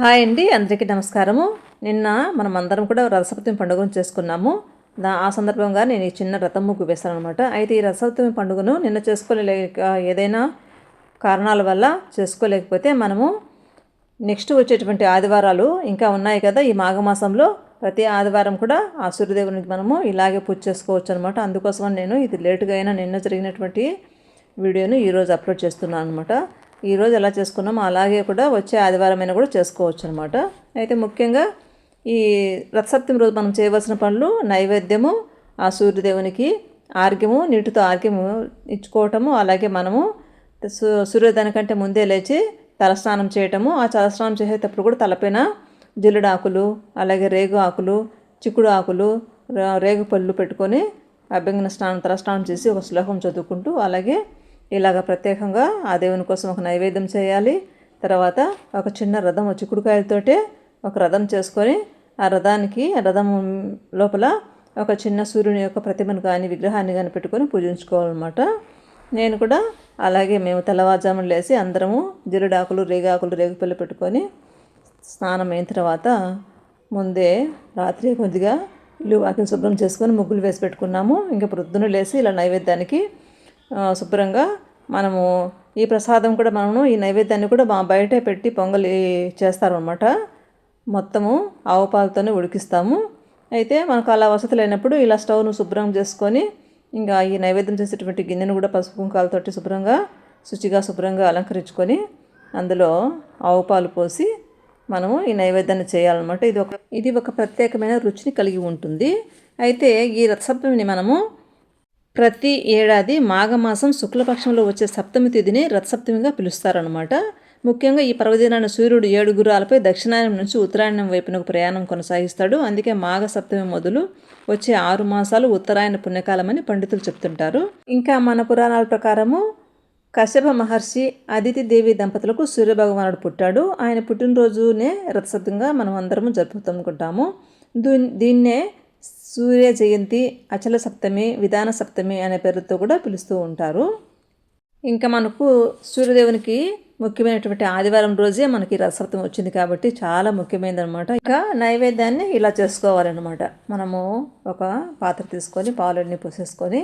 Hi అండి, అందరికీ నమస్కారము. నిన్న మనమందరం కూడా రథసప్తమి పండుగను చేసుకున్నాము. ఆ సందర్భంగా నేను ఈ చిన్న రథం ముగ్గు వేశాను అనమాట. అయితే ఈ రథసప్తమి పండుగను నిన్న చేసుకోలేక ఏదైనా కారణాల వల్ల చేసుకోలేకపోతే మనము నెక్స్ట్ వచ్చేటువంటి ఆదివారాలు ఇంకా ఉన్నాయి కదా, ఈ మాఘమాసంలో ప్రతి ఆదివారం కూడా ఆ సూర్యదేవునికి మనము ఇలాగే పూజ చేసుకోవచ్చు అనమాట. అందుకోసం నేను ఇది లేటుగా అయినా నిన్న జరిగినటువంటి వీడియోను ఈరోజు అప్లోడ్ చేస్తున్నాను అనమాట. ఈరోజు ఎలా చేసుకున్నామో అలాగే కూడా వచ్చే ఆదివారమైనా కూడా చేసుకోవచ్చు అనమాట. అయితే ముఖ్యంగా ఈ రథసప్తమి రోజు మనం చేయవలసిన పనులు నైవేద్యము, ఆ సూర్యదేవునికి ఆర్ఘ్యము, నీటితో ఆర్ఘ్యము ఇచ్చుకోవటము, అలాగే మనము సూర్యోదయం కంటే ముందే లేచి తలస్నానం చేయటము. ఆ తలస్నానం చేసేటప్పుడు కూడా తలపైన జిల్లుడు ఆకులు, అలాగే రేగు ఆకులు, చిక్కుడు ఆకులు, రేగు పళ్ళు పెట్టుకొని అభ్యంగన స్నానం తలస్నానం చేసి ఒక శ్లోకం చదువుకుంటూ అలాగే ఇలాగ ప్రత్యేకంగా ఆ దేవుని కోసం ఒక నైవేద్యం చేయాలి. తర్వాత ఒక చిన్న రథం చిక్కుడుకాయలతోటే ఒక రథం చేసుకొని ఆ రథం లోపల ఒక చిన్న సూర్యుని యొక్క ప్రతిమను కానీ విగ్రహాన్ని కానీ పెట్టుకొని పూజించుకోవాలన్నమాట. నేను కూడా అలాగే మేము తెల్లవారుజామున లేసి అందరము జిల్లుడాకులు, రేగుపళ్ళు పెట్టుకొని స్నానం అయిన తర్వాత ముందే రాత్రి కొద్దిగా ఇల్లు వాకిలి శుభ్రం చేసుకొని ముగ్గులు వేసి పెట్టుకున్నాము. ఇంకా ప్రొద్దున లేసి ఇలా నైవేద్యానికి శుభ్రంగా మనము ఈ ప్రసాదం కూడా మనము ఈ నైవేద్యాన్ని కూడా బయటే పెట్టి పొంగలి చేస్తారనమాట. మొత్తము ఆవు పాలతోనే ఉడికిస్తాము. అయితే మనకు అలా వసతి లేనప్పుడు ఇలా స్టవ్ను శుభ్రం చేసుకొని ఇంకా ఈ నైవేద్యం చేసేటువంటి గిన్నెను కూడా పసుపు కుంకాలతోటి శుభ్రంగా అలంకరించుకొని అందులో ఆవు పాలు పోసి మనము ఈ నైవేద్యాన్ని చేయాలన్నమాట. ఇది ఒక ప్రత్యేకమైన రుచిని కలిగి ఉంటుంది. అయితే ఈ రథసప్తమిని మనము ప్రతి ఏడాది మాఘమాసం శుక్లపక్షంలో వచ్చే సప్తమి తిథిని రథసప్తమిగా పిలుస్తారనమాట. ముఖ్యంగా ఈ పర్వదినాన్ని సూర్యుడు 7 గుర్రాలపై దక్షిణాయనం నుంచి ఉత్తరాయణం వైపునకు ప్రయాణం కొనసాగిస్తాడు. అందుకే మాఘ సప్తమి మొదలు వచ్చే 6 మాసాలు ఉత్తరాయణ పుణ్యకాలమని పండితులు చెప్తుంటారు. ఇంకా మన పురాణాల ప్రకారము కశ్యప మహర్షి అదితి దేవి దంపతులకు సూర్యభగవానుడు పుట్టాడు. ఆయన పుట్టినరోజునే రథసప్తమిగా మనం అందరము జరుపుకుంటాము. దీన్నే సూర్య జయంతి, అచల సప్తమి, విధాన సప్తమి అనే పేరుతో కూడా పిలుస్తూ ఉంటారు. ఇంకా మనకు సూర్యదేవునికి ముఖ్యమైనటువంటి ఆదివారం రోజే మనకి రథసప్తమి వచ్చింది కాబట్టి చాలా ముఖ్యమైనది అనమాట. ఇంకా నైవేద్యాన్ని ఇలా చేసుకోవాలన్నమాట. మనము ఒక పాత్ర తీసుకొని పాలన్నీ పోసేసుకొని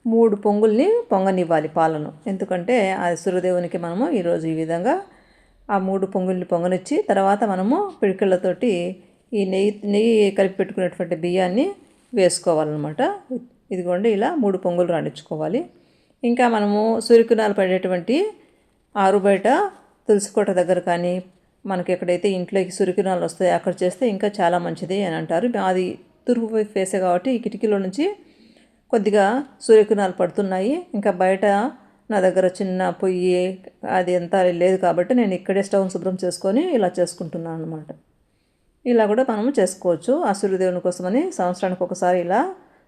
3 పొంగుల్ని పొంగనివ్వాలి పాలను. ఎందుకంటే ఆ సూర్యదేవునికి మనము ఈరోజు ఈ విధంగా ఆ 3 పొంగుల్ని పొంగనిచ్చి తర్వాత మనము పిడికిళ్ళతోటి ఈ నెయ్యి కలిపి పెట్టుకునేటువంటి బియ్యాన్ని వేసుకోవాలన్నమాట. ఇదిగోండి ఇలా 3 పొంగులు రాణించుకోవాలి. ఇంకా మనము సూర్యకిరణాలు పడేటువంటి ఆరు బయట తులసికోట దగ్గర కానీ మనకి ఎక్కడైతే ఇంట్లోకి సూర్యకిరణాలు వస్తాయో అక్కడ చేస్తే ఇంకా చాలా మంచిది అని అంటారు. అది తూర్పు వైపు ఫేసే కాబట్టి ఈ కిటికీలో నుంచి కొద్దిగా సూర్యకిరణాలు పడుతున్నాయి. ఇంకా బయట నా దగ్గర చిన్న పొయ్యి అది ఎంత లేదు కాబట్టి నేను ఇక్కడే స్టవ్ శుభ్రం చేసుకొని ఇలా చేసుకుంటున్నాను అనమాట. ఇలా కూడా మనము చేసుకోవచ్చు. ఆ సూర్యదేవుని కోసమని సంవత్సరానికి ఒకసారి ఇలా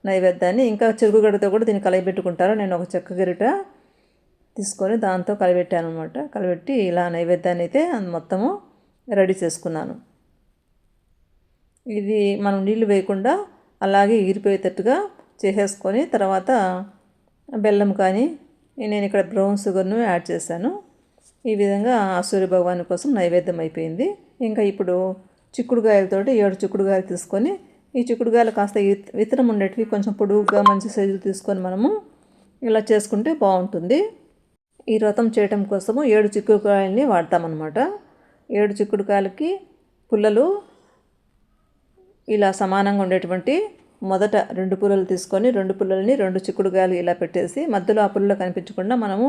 నైవేద్యాన్ని ఇంకా చెరుకు గడ్డతో కూడా దీన్ని కలిపెట్టుకుంటారు. నేను ఒక చెక్క గరిట తీసుకొని దాంతో కలిపెట్టాను అనమాట. కలిపెట్టి ఇలా నైవేద్యాన్ని అయితే మొత్తము రెడీ చేసుకున్నాను. ఇది మనం నీళ్ళు వేయకుండా అలాగే ఎగిరిపోయేటట్టుగా చేసేసుకొని తర్వాత బెల్లం కానీ నేను ఇక్కడ బ్రౌన్ షుగర్ను యాడ్ చేశాను. ఈ విధంగా ఆ సూర్య భగవాన్ కోసం నైవేద్యం అయిపోయింది. ఇంకా ఇప్పుడు చిక్కుడుకాయలతోటి 7 చిక్కుడుకాయలు తీసుకొని ఈ చిక్కుడుకాయలు కాస్త విత్తనం ఉండేటివి కొంచెం పొడుగుగా మంచి సైజులు తీసుకొని మనము ఇలా చేసుకుంటే బాగుంటుంది. ఈ వ్రతం చేయటం కోసము 7 చిక్కుడుకాయలని వాడతామన్నమాట. 7 చిక్కుడుకాయలకి పుల్లలు ఇలా సమానంగా ఉండేటువంటి మొదట 2 పుల్లలు తీసుకొని 2 పుల్లల్ని 2 చిక్కుడుకాయలు ఇలా పెట్టేసి మధ్యలో ఆ పుల్లలు కనిపించకుండా మనము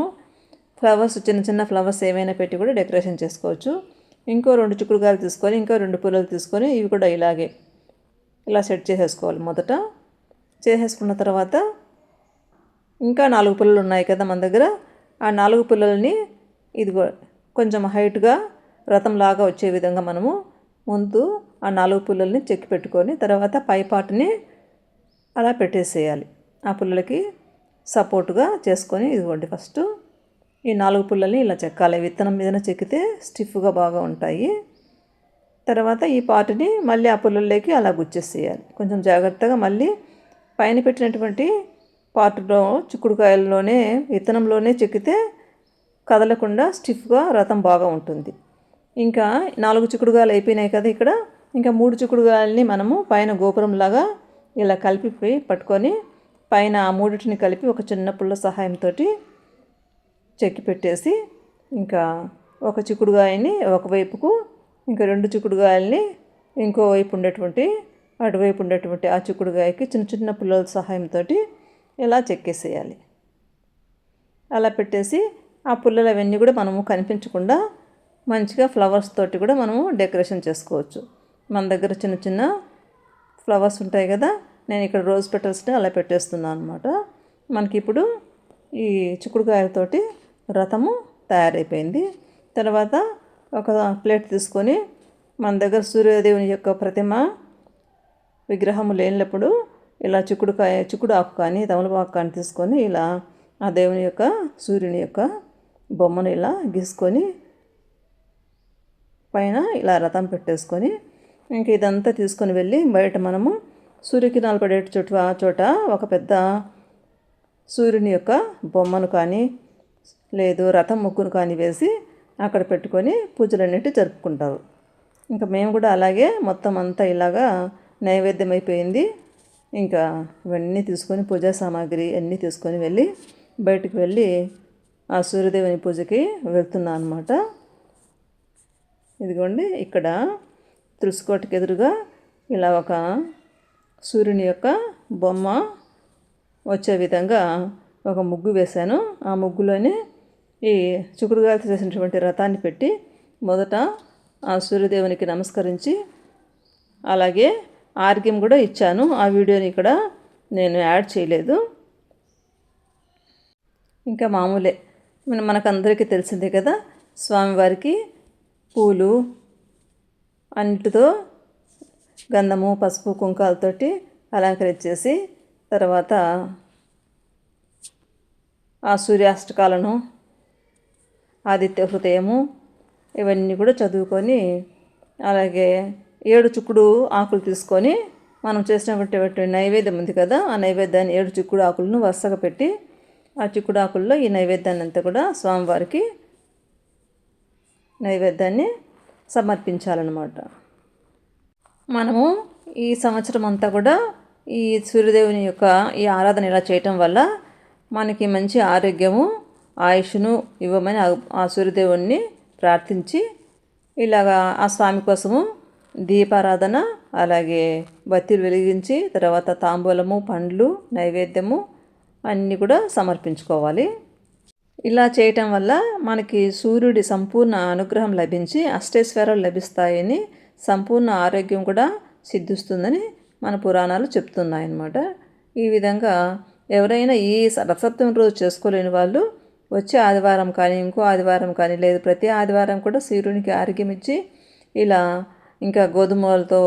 ఫ్లవర్స్ చిన్న ఫ్లవర్స్ ఏమైనా పెట్టి కూడా డెకరేషన్ చేసుకోవచ్చు. ఇంకో 2 చిక్కుడుకాయలు తీసుకొని ఇంకో 2 పుల్లలు తీసుకొని ఇవి కూడా ఇలాగే ఇలా సెట్ చేసేసుకోవాలి. మొదట చేసేసుకున్న తర్వాత ఇంకా 4 పుల్లలు ఉన్నాయి కదా మన దగ్గర, ఆ 4 పుల్లలని ఇదిగో కొంచెం హైట్గా రథంలాగా వచ్చే విధంగా మనము ముందు ఆ 4 పుల్లల్ని చెక్కి పెట్టుకొని తర్వాత పైపాటుని అలా పెట్టేసేయాలి. ఆ పుల్లలకి సపోర్టుగా చేసుకొని ఇదిగోండి ఫస్ట్ ఈ 4 పుల్లల్ని ఇలా చెక్కాలి. విత్తనం మీదన చెక్కితే స్టిఫ్గా బాగా ఉంటాయి. తర్వాత ఈ పాటుని మళ్ళీ ఆ పుల్లల్లోకి అలా గుచ్చేసేయాలి. కొంచెం జాగ్రత్తగా మళ్ళీ పైన పెట్టినటువంటి పాటులో చిక్కుడుకాయల్లోనే విత్తనంలోనే చెక్కితే కదలకుండా స్టిఫ్గా రథం బాగా ఉంటుంది. ఇంకా 4 చిక్కుడుగాయలు అయిపోయినాయి కదా ఇక్కడ. ఇంకా 3 చిక్కుడుగాయలని మనము పైన గోపురంలాగా ఇలా కలిపి పట్టుకొని పైన ఆ మూడిటిని కలిపి ఒక చిన్న పుల్ల సహాయంతో చెక్కి పెట్టేసి, ఇంకా ఒక చిక్కుడుగాయని ఒకవైపుకు, ఇంకా 2 చిక్కుడుగాయలని ఇంకో వైపు ఉండేటువంటి అటువైపు ఉండేటువంటి ఆ చిక్కుడుగాయకి చిన్న చిన్న పుల్లల సహాయంతో ఇలా చెక్కేసేయాలి. అలా పెట్టేసి ఆ పుల్లలు అవన్నీ కూడా మనము కనిపించకుండా మంచిగా ఫ్లవర్స్ తోటి కూడా మనము డెకరేషన్ చేసుకోవచ్చు. మన దగ్గర చిన్న చిన్న ఫ్లవర్స్ ఉంటాయి కదా, నేను ఇక్కడ రోజ్ పెటల్స్ని అలా పెట్టేస్తున్నాను అనమాట. మనకి ఇప్పుడు ఈ చిక్కుడుకాయలతోటి రథము తయారైపోయింది. తర్వాత ఒక ప్లేట్ తీసుకొని మన దగ్గర సూర్యదేవుని యొక్క ప్రతిమ విగ్రహము లేనప్పుడు ఇలా చిక్కుడు ఆకు కానీ తమలపాకు కానీ తీసుకొని ఇలా ఆ దేవుని యొక్క సూర్యుని యొక్క బొమ్మను ఇలా గీసుకొని పైన ఇలా రథం పెట్టేసుకొని ఇంక ఇదంతా తీసుకొని వెళ్ళి బయట మనము సూర్యకిరణాలు పడే చోట ఒక పెద్ద సూర్యుని యొక్క బొమ్మను కానీ లేదు రథం ముగ్గును కానీ వేసి అక్కడ పెట్టుకొని పూజలన్నిటి జరుపుకుంటారు. ఇంకా మేము కూడా అలాగే మొత్తం అంతా ఇలాగా నైవేద్యం అయిపోయింది. ఇంకా ఇవన్నీ తీసుకొని పూజా సామాగ్రి అన్నీ తీసుకొని వెళ్ళి బయటికి వెళ్ళి ఆ సూర్యదేవుని పూజకి వెళ్తున్నాను అనమాట. ఇదిగోండి ఇక్కడ తులసికోటకి ఎదురుగా ఇలా ఒక సూర్యుని యొక్క బొమ్మ వచ్చే విధంగా ఒక ముగ్గు వేశాను. ఆ ముగ్గులోనే ఈ చిక్కుడుగాయలతో చేసినటువంటి రథాన్ని పెట్టి మొదట ఆ సూర్యదేవునికి నమస్కరించి అలాగే ఆర్గ్యం కూడా ఇచ్చాను. ఆ వీడియోని ఇక్కడ నేను యాడ్ చేయలేదు. ఇంకా మామూలే మనకందరికీ తెలిసిందే కదా, స్వామివారికి పూలు అన్నిటితో గంధము పసుపు కుంకాలతోటి అలంకరించేసి తర్వాత ఆ సూర్యాష్టకాలను ఆదిత్య హృదయము ఇవన్నీ కూడా చదువుకొని అలాగే 7 చిక్కుడు ఆకులు తీసుకొని మనం చేసినటువంటి నైవేద్యం ఉంది కదా, ఆ నైవేద్యాన్ని 7 చిక్కుడు ఆకులను వరుసగా పెట్టి ఆ చిక్కుడు ఆకుల్లో ఈ నైవేద్యాన్ని అంతా కూడా స్వామివారికి నైవేద్యాన్ని సమర్పించాలన్నమాట. మనము ఈ సంవత్సరం అంతా కూడా ఈ సూర్యదేవుని యొక్క ఈ ఆరాధన ఇలా చేయటం వల్ల మనకి మంచి ఆరోగ్యము ఆయుష్ను ఇవ్వమని ఆ సూర్యదేవుణ్ణి ప్రార్థించి ఇలాగా ఆ స్వామి కోసము దీపారాధన అలాగే బత్తిలు వెలిగించి తర్వాత తాంబూలము పండ్లు నైవేద్యము అన్నీ కూడా సమర్పించుకోవాలి. ఇలా చేయటం వల్ల మనకి సూర్యుడి సంపూర్ణ అనుగ్రహం లభించి అష్టైశ్వర్యాలు లభిస్తాయని సంపూర్ణ ఆరోగ్యం కూడా సిద్ధిస్తుందని మన పురాణాలు చెప్తున్నాయన్నమాట. ఈ విధంగా ఎవరైనా ఈ రథసప్తమి రోజు చేసుకోలేని వాళ్ళు వచ్చే ఆదివారం కానీ ఇంకో ఆదివారం కానీ లేదు ప్రతి ఆదివారం కూడా సూర్యునికి ఆరోగ్యం ఇచ్చి ఇలా ఇంకా గోధుమలతో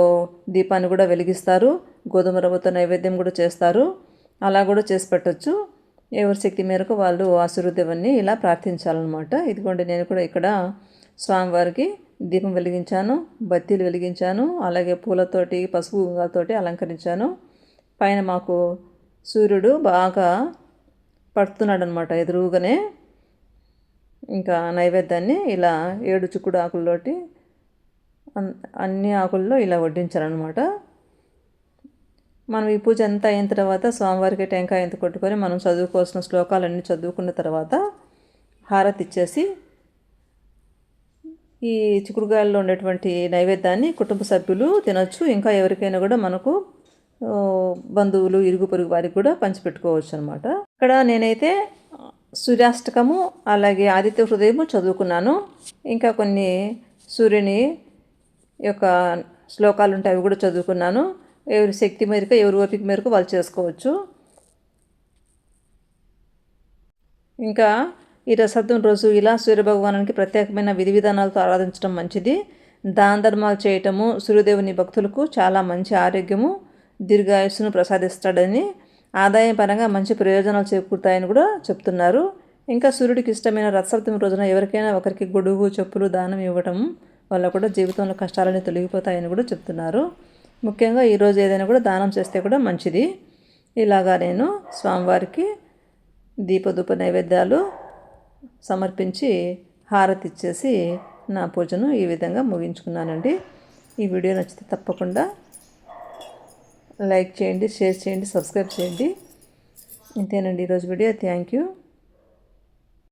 దీపాన్ని కూడా వెలిగిస్తారు, గోధుమ రవ్వతో నైవేద్యం కూడా చేస్తారు. అలా కూడా చేసి పెట్టచ్చు. ఎవరి శక్తి మేరకు వాళ్ళు ఆ సూర్యదేవుని ఇలా ప్రార్థించాలన్నమాట. ఇదిగోండి నేను కూడా ఇక్కడ స్వామివారికి దీపం వెలిగించాను, బత్తీలు వెలిగించాను, అలాగే పూలతోటి పసుపు కుంకాలతోటి అలంకరించాను. పైన మాకు సూర్యుడు బాగా పడుతున్నాడు అనమాట ఎదురుగానే. ఇంకా నైవేద్యాన్ని ఇలా 7 చిక్కుడు ఆకుల్లోటి అన్ని ఆకుల్లో ఇలా వడ్డించాలన్నమాట. మనం ఈ పూజ అంతా అయిన తర్వాత స్వామివారికి టెంకాయ ఎంత కొట్టుకొని మనం చదువుకోవాల్సిన శ్లోకాలన్నీ చదువుకున్న తర్వాత హారతి ఇచ్చేసి ఈ చిక్కుడుగాయల్లో ఉండేటువంటి నైవేద్యాన్ని కుటుంబ సభ్యులు తినొచ్చు. ఇంకా ఎవరికైనా కూడా మనకు బంధువులు ఇరుగు పొరుగు వారికి కూడా పంచిపెట్టుకోవచ్చు అనమాట. ఇక్కడ నేనైతే సూర్యాష్టకము అలాగే ఆదిత్య హృదయము చదువుకున్నాను. ఇంకా కొన్ని సూర్యుని యొక్క శ్లోకాలు ఉంటాయి అవి కూడా చదువుకున్నాను. ఎవరి శక్తి మేరకు ఎవరి ఓపిక మేరకు వాళ్ళు చేసుకోవచ్చు. ఇంకా ఈ రథసప్తమి రోజు ఇలా సూర్యభగవానునికి ప్రత్యేకమైన విధి విధానాలతో ఆరాధించడం మంచిది. దాన ధర్మాలు చేయటము సూర్యదేవుని భక్తులకు చాలా మంచి ఆరోగ్యము దీర్ఘాయుస్సును ప్రసాదిస్తాడని ఆదాయం పరంగా మంచి ప్రయోజనాలు చేకూరుతాయని కూడా చెప్తున్నారు. ఇంకా సూర్యుడికి ఇష్టమైన రథసప్తమి రోజున ఎవరికైనా ఒకరికి గొడుగు చెప్పులు దానం ఇవ్వటం వల్ల కూడా జీవితంలో కష్టాలని తొలగిపోతాయని కూడా చెప్తున్నారు. ముఖ్యంగా ఈరోజు ఏదైనా కూడా దానం చేస్తే కూడా మంచిది. ఇలాగా నేను స్వామివారికి దీపధూప నైవేద్యాలు సమర్పించి హారతి ఇచ్చేసి నా పూజను ఈ విధంగా ముగించుకున్నానండి. ఈ వీడియో నచ్చితే తప్పకుండా లైక్ చేయండి, షేర్ చేయండి, సబ్స్క్రైబ్ చేయండి. ఇంతేనండి ఈరోజు వీడియో. Thank you.